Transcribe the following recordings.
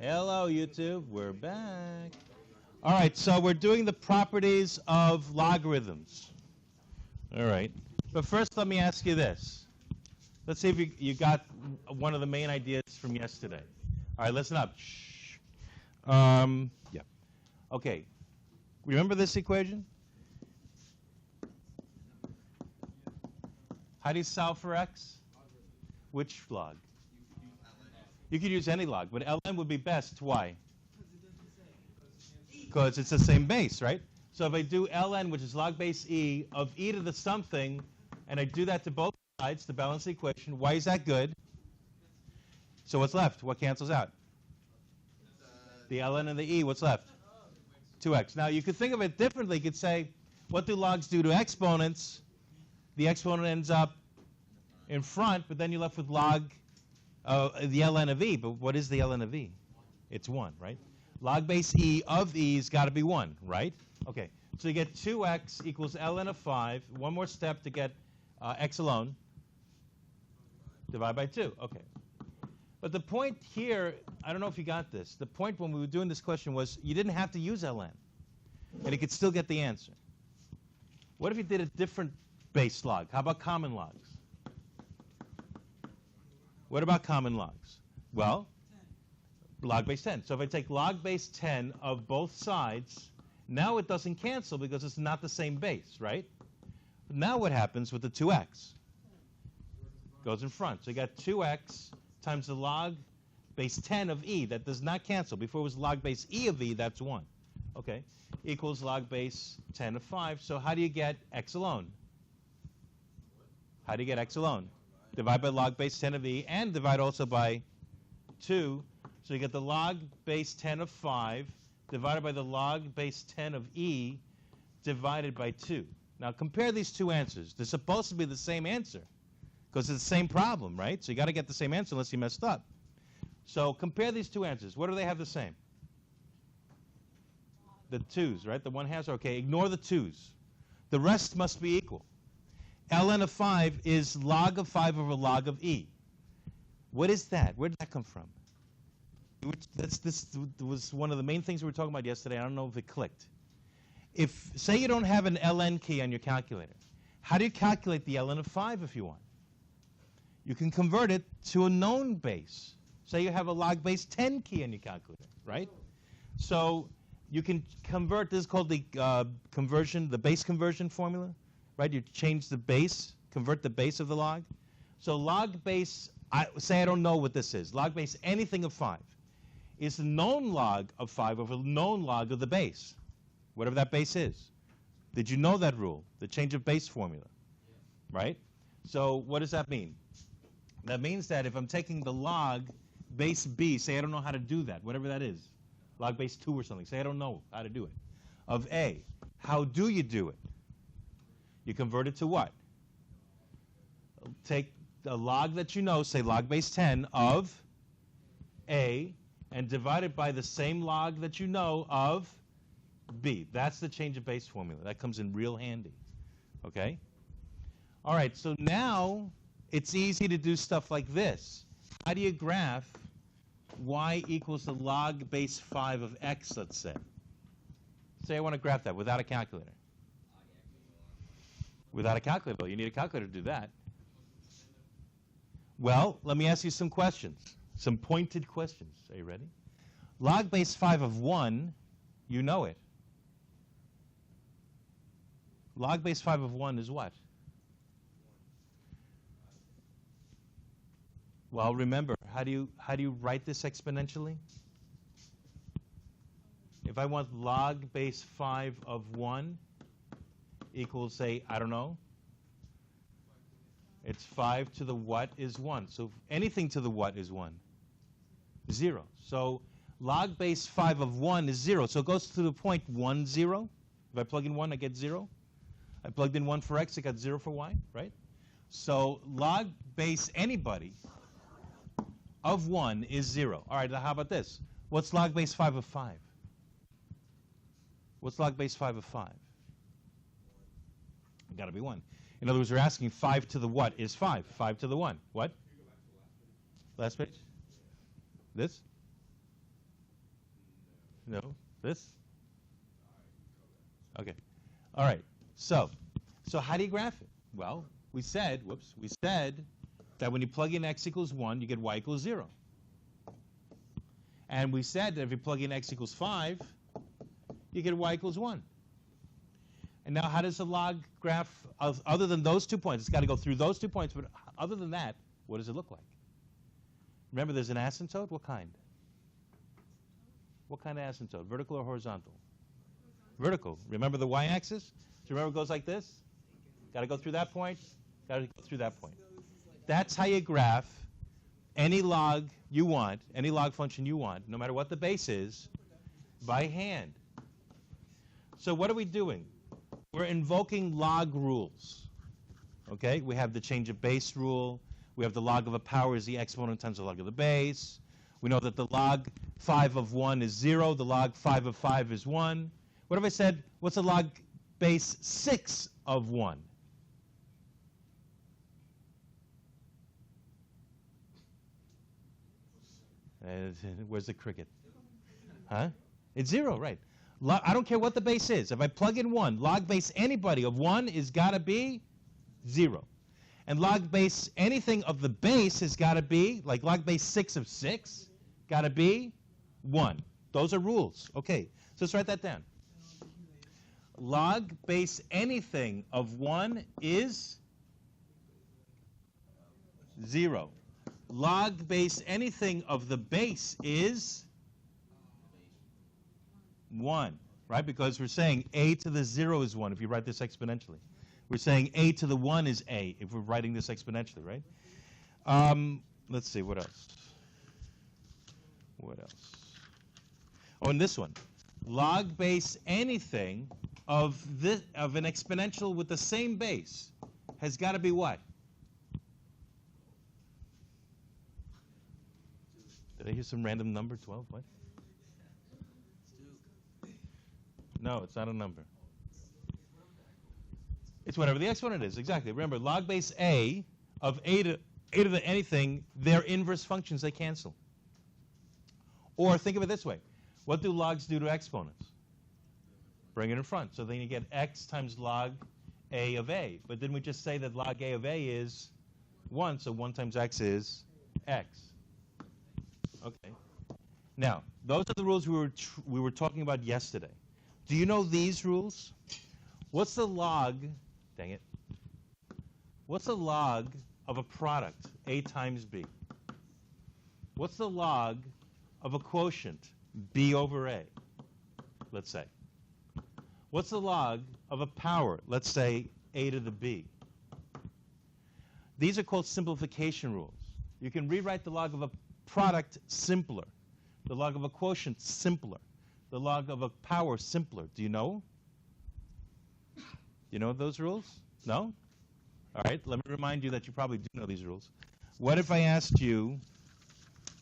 Hello, YouTube. We're back. All right, so we're doing the properties of logarithms. All right. But first, let me ask you this. Let's see if you got one of the main ideas from yesterday. All right, listen up. Shh. Yeah. Okay. Remember this equation? How do you solve for x? Which log? You could use any log, but ln would be best. Why? Because it's the same base, right? So if I do ln, which is log base e, of e to the something, and I do that to both sides to balance the equation, why is that good? So what's left? What cancels out? The ln and the e. What's left? 2x. Now, you could think of it differently. You could say, what do logs do to exponents? The exponent ends up in front, but then you're left with log the ln of e. But what is the ln of e? It's 1, right? Log base e of e's got to be 1, right? Okay, so you get 2x equals ln of 5. One more step to get x alone. Divide by 2. Okay. But the point here, I don't know if you got this. The point when we were doing this question was you didn't have to use ln, and you could still get the answer. What if you did a different base log? How about common logs? What about common logs? Well, log base 10. So if I take log base 10 of both sides, now it doesn't cancel because it's not the same base, right? But now what happens with the 2x? Goes in front. So you got 2x times the log base 10 of e. That does not cancel. Before it was log base e of e, that's 1. Okay, equals log base 10 of 5. So how do you get x alone? How do you get x alone? Divide by log base 10 of e and divide also by 2. So you get the log base 10 of 5 divided by the log base 10 of e divided by 2. Now compare these two answers. They're supposed to be the same answer because it's the same problem, right? So you got to get the same answer unless you messed up. So compare these two answers. What do they have the same? The 2's, right? The 1/2. Okay, ignore the 2's. The rest must be equal. ln of 5 is log of 5 over log of e. What is that? Where did that come from? This was one of the main things we were talking about yesterday. I don't know if it clicked. If, say you don't have an ln key on your calculator, how do you calculate the ln of 5 if you want? You can convert it to a known base. Say you have a log base 10 key on your calculator, right? So you can convert, this is called the conversion, the base conversion formula, right? You change the base, convert the base of the log. So log base, say I don't know what this is. Log base anything of 5 is the known log of 5 over known log of the base, whatever that base is. Did you know that rule, the change of base formula, right? So what does that mean? That means that if I'm taking the log base b, say I don't know how to do that, whatever that is, log base 2 or something, say I don't know how to do it, of a, how do you do it? You convert it to what? Take a log that you know, say log base 10 of a, and divide it by the same log that you know of b. That's the change of base formula. That comes in real handy. Okay? All right, so now it's easy to do stuff like this. How do you graph y equals the log base 5 of x, let's say? Say I want to graph that without a calculator. Without a calculator, you need a calculator to do that. Well, let me ask you some questions, some pointed questions. Are you ready? Log base 5 of 1, you know it. Log base 5 of 1 is what? Well, remember, how do you write this exponentially? If I want log base 5 of 1 equals, say, I don't know, it's 5 to the what is 1. So anything to the what is 1? 0. So log base 5 of 1 is 0. So it goes to the point 1, 0. If I plug in 1, I get 0. I plugged in 1 for x, I got 0 for y, right? So log base anybody of 1 is 0. All right, now how about this? What's log base 5 of 5? What's log base 5 of 5? It's got to be 1. In other words, we're asking 5 to the what is 5? 5 to the 1. What? Last page? This? No? This? Okay. All right. So how do you graph it? Well, we said that when you plug in x equals 1, you get y equals 0. And we said that if you plug in x equals 5, you get y equals 1. And now how does the log graph, other than those 2 points, it's got to go through those 2 points, but other than that, what does it look like? Remember, there's an asymptote? What kind? What kind of asymptote? Vertical or horizontal? Vertical. Remember the y-axis? So remember it goes like this? Got to go through that point. Got to go through that point. That's how you graph any log you want, any log function you want, no matter what the base is, by hand. So what are we doing? We're invoking log rules. Okay? We have the change of base rule. We have the log of a power is the exponent times the log of the base. We know that the log 5 of 1 is 0. The log 5 of 5 is 1. What if I said, what's the log base 6 of 1? Where's the cricket? Huh? It's 0, right. I don't care what the base is. If I plug in 1, log base anybody of 1 is got to be 0. And log base anything of the base has got to be, like log base 6 of 6, got to be 1. Those are rules. Okay, so let's write that down. Log base anything of 1 is 0. Log base anything of the base is 1, right? Because we're saying a to the 0 is 1 if you write this exponentially. We're saying a to the 1 is a if we're writing this exponentially, right? Let's see, what else? What else? Oh, and this one. Log base anything of an exponential with the same base has got to be what? Did I hear some random number? 12? What? No, it's not a number. It's whatever the exponent is, exactly. Remember, log base a of a to the anything, they're inverse functions, they cancel. Or think of it this way. What do logs do to exponents? Bring it in front. So then you get x times log a of a. But didn't we just say that log a of a is 1, so 1 times x is x. Okay. Now, those are the rules we were talking about yesterday. Do you know these rules? What's the log, dang it, what's the log of a product, a times b? What's the log of a quotient, b over a, let's say? What's the log of a power, let's say a to the b? These are called simplification rules. You can rewrite the log of a product simpler, the log of a quotient simpler, the log of a power simpler. Do you know? Do you know those rules? No? All right, let me remind you that you probably do know these rules. What if I asked you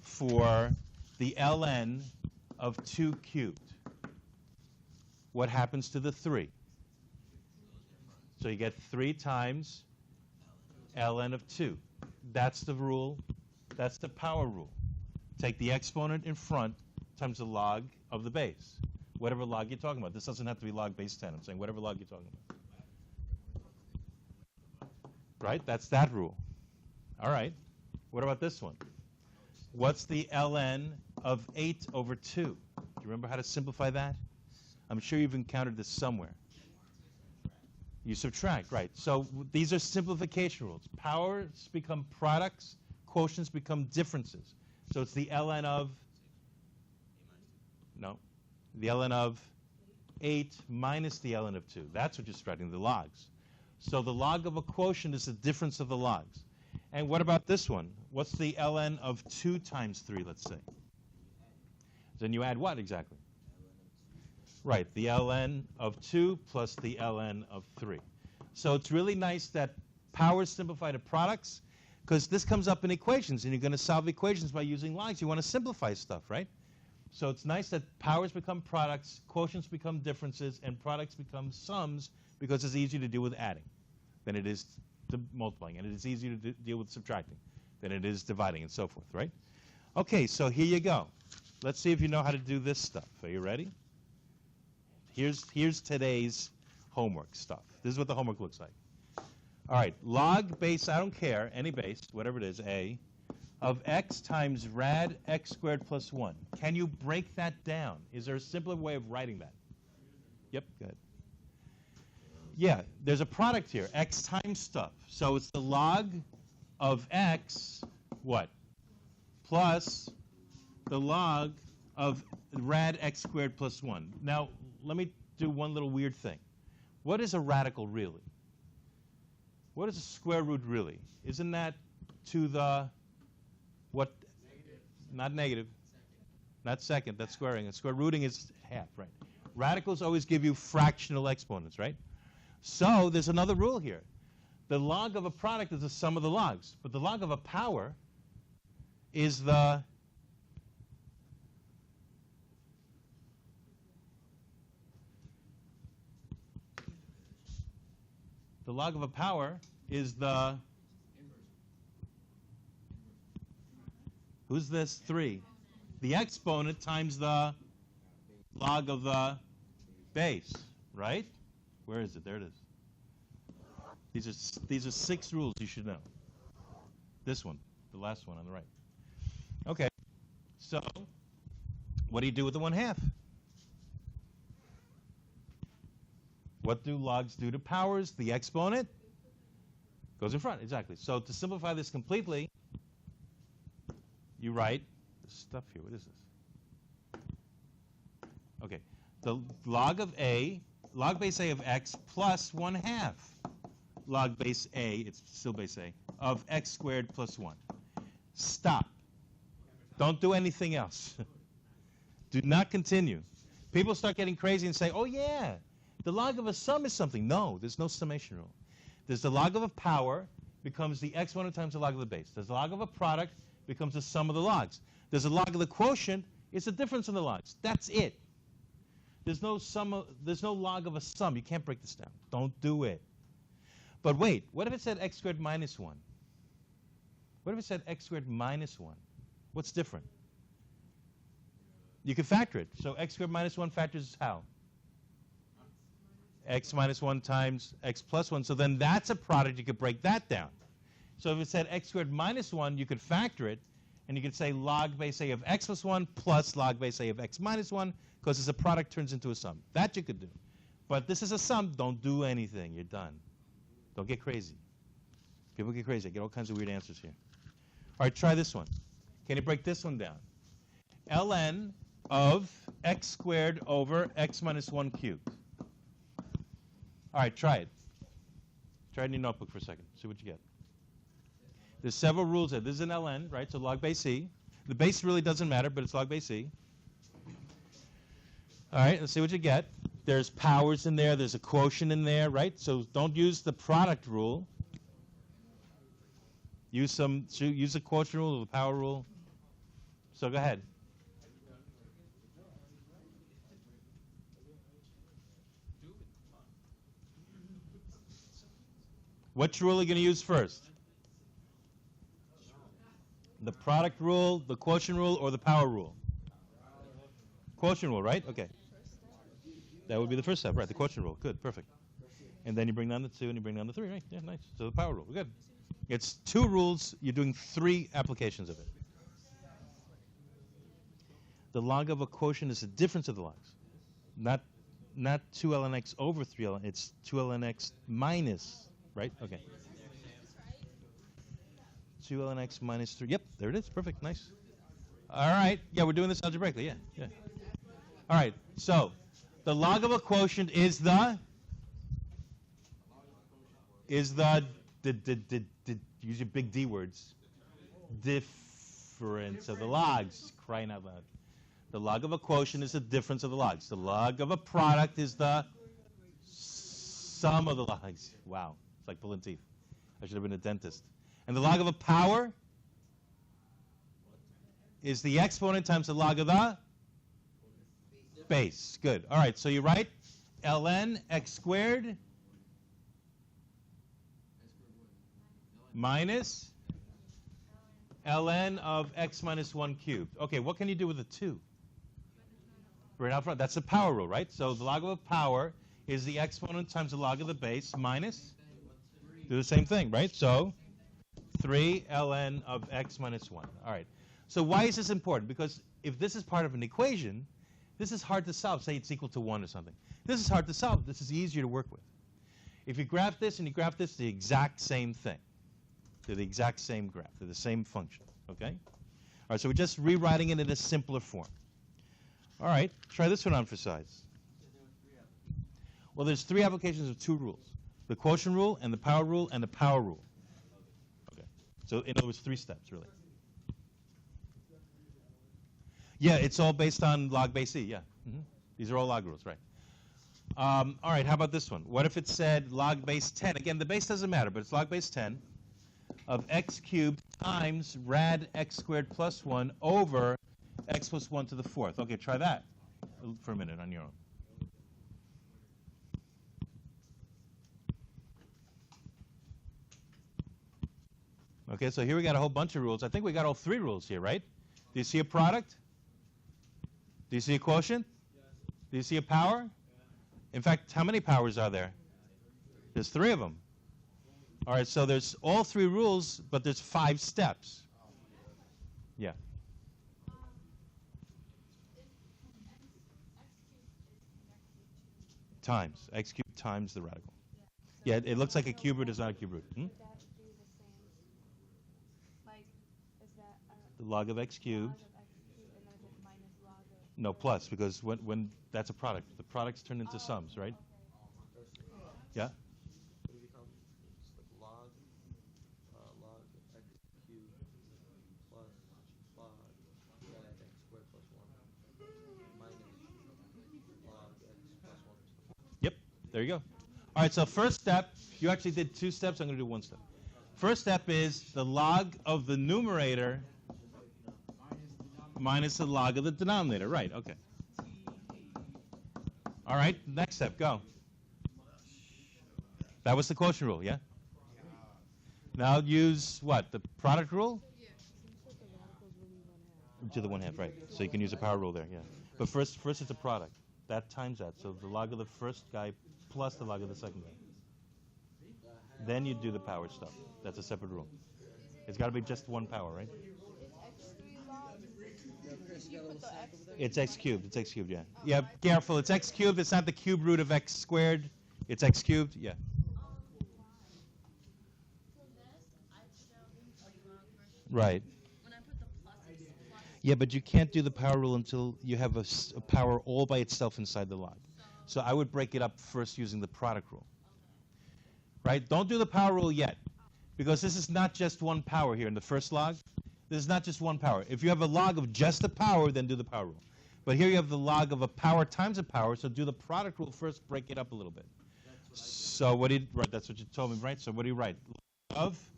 for the ln of 2 cubed? What happens to the 3? So you get 3 times ln of 2. That's the rule. That's the power rule. Take the exponent in front times the log of the base. Whatever log you're talking about. This doesn't have to be log base 10. I'm saying whatever log you're talking about. Right? That's that rule. All right. What about this one? What's the ln of 8 over 2? Do you remember how to simplify that? I'm sure you've encountered this somewhere. You subtract, right. So these are simplification rules. Powers become products. Quotients become differences. So it's the ln of, no, the ln of 8 minus the ln of 2. That's what you're subtracting, the logs. So the log of a quotient is the difference of the logs. And what about this one? What's the ln of 2 times 3, let's say? Then you add what exactly? Right, the ln of 2 plus the ln of 3. So it's really nice that powers simplify to products, because this comes up in equations, and you're going to solve equations by using logs. You want to simplify stuff, right? So it's nice that powers become products, quotients become differences, and products become sums, because it's easier to deal with adding than it is to multiplying, and it is easier to deal with subtracting than it is dividing, and so forth, right? Okay, so here you go. Let's see if you know how to do this stuff. Are you ready? Here's today's homework stuff. This is what the homework looks like. All right, log base, I don't care, any base, whatever it is, a, of x times rad x squared plus 1. Can you break that down? Is there a simpler way of writing that? Yep, go ahead. Yeah, there's a product here, x times stuff. So it's the log of x, what? Plus the log of rad x squared plus 1. Now, let me do one little weird thing. What is a radical really? What is a square root really? Isn't that to the, what? Negative. Not negative. Second. Not second, that's squaring. And square rooting is half, right? Radicals always give you fractional exponents, right? So there's another rule here. The log of a product is the sum of the logs, but the log of a power is the log of a power is the who's this? 3. The exponent times the log of the base, right? Where is it? There it is. These are 6 rules you should know. This one, the last one on the right. Okay, so what do you do with the 1/2? What do logs do to powers? The exponent goes in front, exactly. So to simplify this completely, you write this stuff here. What is this? Okay, the log of a, log base a of x plus 1/2 log base a, it's still base a, of x squared plus 1. Stop. Don't do anything else. Do not continue. People start getting crazy and say, oh yeah, the log of a sum is something. No, there's no summation rule. There's the log of a power becomes the exponent times the log of the base. There's the log of a product becomes the sum of the logs. There's a log of the quotient. It's the difference in the logs. That's it. There's no log of a sum. You can't break this down. Don't do it. But wait, what if it said x squared minus 1? What if it said x squared minus 1? What's different? You can factor it. So x squared minus 1 factors how? X minus 1 times x plus 1. So then that's a product. You could break that down. So if it said x squared minus 1, you could factor it, and you could say log base a of x plus 1 plus log base a of x minus 1, because as a product turns into a sum. That you could do. But this is a sum. Don't do anything. You're done. Don't get crazy. People get crazy. I get all kinds of weird answers here. All right, try this one. Can you break this one down? ln of x squared over x minus 1 cubed. All right, try it. Try it in your notebook for a second. See what you get. There's several rules there. This is an ln, right? So log base e. The base really doesn't matter, but it's log base e. All right, let's see what you get. There's powers in there. There's a quotient in there, right? So don't use the product rule. Use the quotient rule or the power rule. So go ahead. Which rule are you going to use first? The product rule, the quotient rule, or the power rule? Quotient rule, right? Okay. That would be the first step, right? The quotient rule. Good, perfect. And then you bring down the 2 and you bring down the 3, right? Yeah, nice. So the power rule. Good. It's 2 rules. You're doing 3 applications of it. The log of a quotient is the difference of the logs. Not 2 ln x over 3 ln. It's 2 ln x minus, right? Okay. 2 ln x minus 3. Yep, there it is. Perfect. Nice. All right. Yeah, we're doing this algebraically. Yeah. All right. So the log of a quotient is the use your big D words. Difference of the logs. Crying out loud. The log of a quotient is the difference of the logs. The log of a product is the sum of the logs. Wow. It's like pulling teeth. I should have been a dentist. And the log of a power is the exponent times the log of the base. Good. All right. So you write ln x squared minus ln of x minus 1 cubed. Okay, what can you do with a 2? Right out front. That's the power rule, right? So the log of a power is the exponent times the log of the base minus, do the same thing, right? So 3 ln of x minus 1. All right. So why is this important? Because if this is part of an equation, this is hard to solve. Say it's equal to 1 or something. This is hard to solve. This is easier to work with. If you graph this and you graph this, the exact same thing. They're the exact same graph. They're the same function, okay? All right, so we're just rewriting it in a simpler form. All right, try this one on for size. Well, there's 3 applications of 2 rules. The quotient rule and the power rule and the power rule. Okay, so in other words, 3 steps, really. Yeah, it's all based on log base e, yeah. These are all log rules, right. All right, how about this one? What if it said log base 10? Again, the base doesn't matter, but it's log base 10 of x cubed times rad x squared plus 1 over x plus 1 to the 4th. Okay, try that for a minute on your own. Okay, so here we got a whole bunch of rules. I think we got all 3 rules here, right? Do you see a product? Do you see a quotient? Do you see a power? In fact, how many powers are there? There's 3 of them. All right, so there's all 3 rules, but there's 5 steps. Yeah. Times. X cubed times the radical. Yeah, it looks like a cube root is not a cube root. The log of x cubed. No, plus, because when that's a product. The products turn into sums, right? Yeah? Log x cubed plus log x squared plus 1 minus log x plus 1. Yep, there you go. All right, so first step, you actually did 2 steps. I'm going to do 1 step. First step is the log of the numerator minus the log of the denominator. Right, okay. All right, next step, go. That was the quotient rule, yeah? Now use what? The product rule? To the 1/2, right. So you can use the power rule there, yeah. But first it's a product. That times that. So the log of the first guy plus the log of the second guy. Then you do the power stuff. That's a separate rule. It's got to be just 1 power, right? It's x cubed. It's x cubed, yeah. Yeah, careful. It's x cubed. It's not the cube root of x squared. It's x cubed, yeah. Right. Yeah, but you can't do the power rule until you have a power all by itself inside the log. So I would break it up first using the product rule. Right? Don't do the power rule yet, because this is not just 1 power here in the first log. This is not just 1 power. If you have a log of just a power, then do the power rule. But here you have the log of a power times a power, so do the product rule first, break it up a little bit. So what do you write? That's what you told me, right? So what do you write? Log of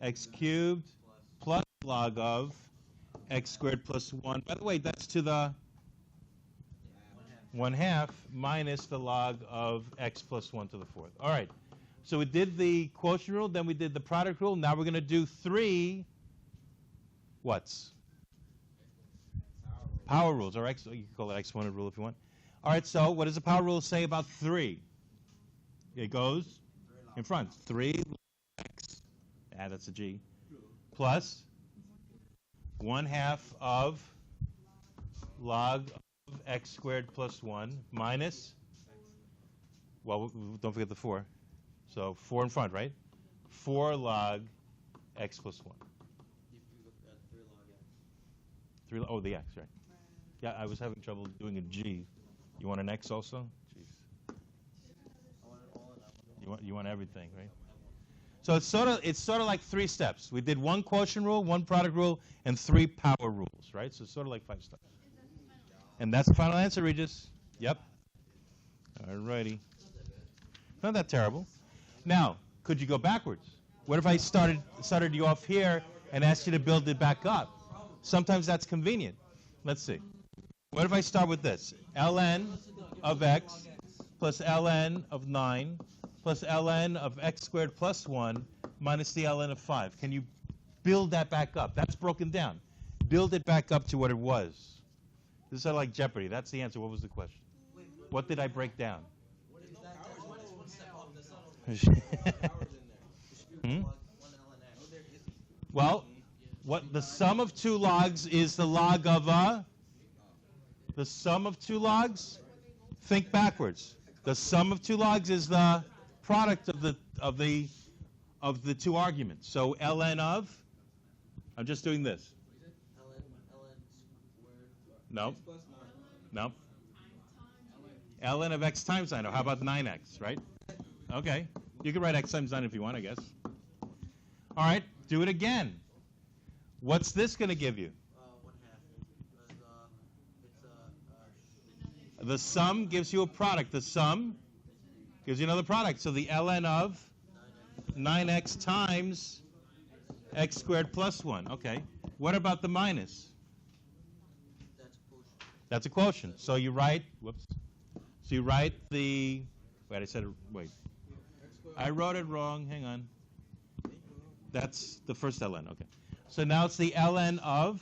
x cubed plus log of x squared plus 1. By the way, that's to the 1/2 minus the log of x plus 1 to the 4th. All right. So we did the quotient rule, then we did the product rule. Now we're going to do 3 what's? Power rules, or x, you can call it exponent rule if you want. All right, so what does the power rule say about 3? It goes in front. 3 x, that's a g, plus 1/2 of log of x squared plus 1 minus, well, don't forget the 4. So 4 in front, right? 4 log x plus 1. Oh, the x, right. Yeah, I was having trouble doing a g. You want an x also? Jeez. You want everything, right? So it's sort of like 3 steps. We did 1 quotient rule, 1 product rule, and 3 power rules, right? So it's sort of like 5 steps. And that's the final answer, Regis. Yep. All righty. Not that terrible. Now, could you go backwards? What if I started you off here and asked you to build it back up? Sometimes that's convenient. Let's see. What if I start with this? ln of x plus ln of 9 plus ln of x squared plus 1 minus the ln of 5. Can you build that back up. That's broken down. Build it back up to what it was. This is sort of like Jeopardy. That's the answer. What was the question? What did I break down? Hmm? Well, what the sum of two logs is the log of the sum of two logs. Think backwards. The sum of two logs is the product of the two arguments. So ln of, I'm just doing this. No. No. ln of x times 9. Or how about 9x, right? Okay. You can write x times 9 if you want, I guess. All right. Do it again. What's this going to give you? 1/2. The sum gives you a product. The sum gives you another product. So the ln of 9x times x squared plus 1. Okay. What about the minus? That's a quotient. So you write, whoops. So you write the, wait, I said, wait. I wrote it wrong. Hang on. That's the first ln. Okay. So now it's the ln of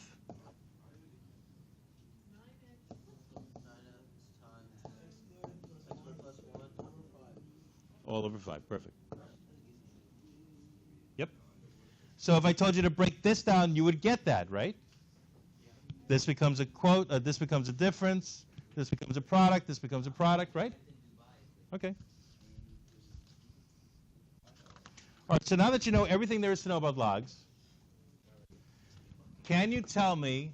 9x all over 5. Perfect. Yep. So if I told you to break this down, you would get that, right? This becomes a quote. This becomes a difference. This becomes a product. This becomes a product, right? Okay. All right. So now that you know everything there is to know about logs, can you tell me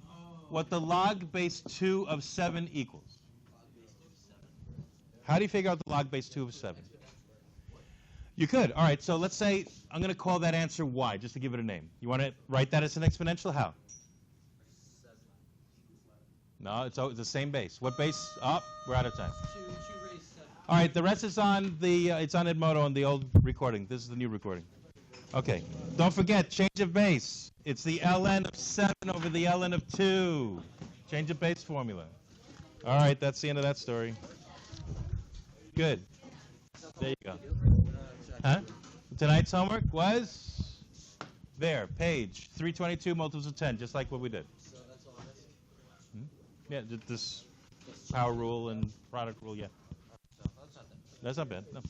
what the log base 2 of 7 equals? How do you figure out the log base 2 of 7? You could. All right. So let's say I'm going to call that answer y, just to give it a name. You want to write that as an exponential? How? No, it's the same base. What base? Oh, we're out of time. 2 raised 7. All right, the rest is on the, it's on Edmodo on the old recording. This is the new recording. Okay. Don't forget, change of base. It's the ln of 7 over the ln of 2. Change of base formula. All right, that's the end of that story. Good. There you go. Huh? Tonight's homework was there, page 322, multiples of 10, just like what we did. Yeah, this power rule and product rule, yeah. That's not bad. No.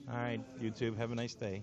All right, YouTube, have a nice day.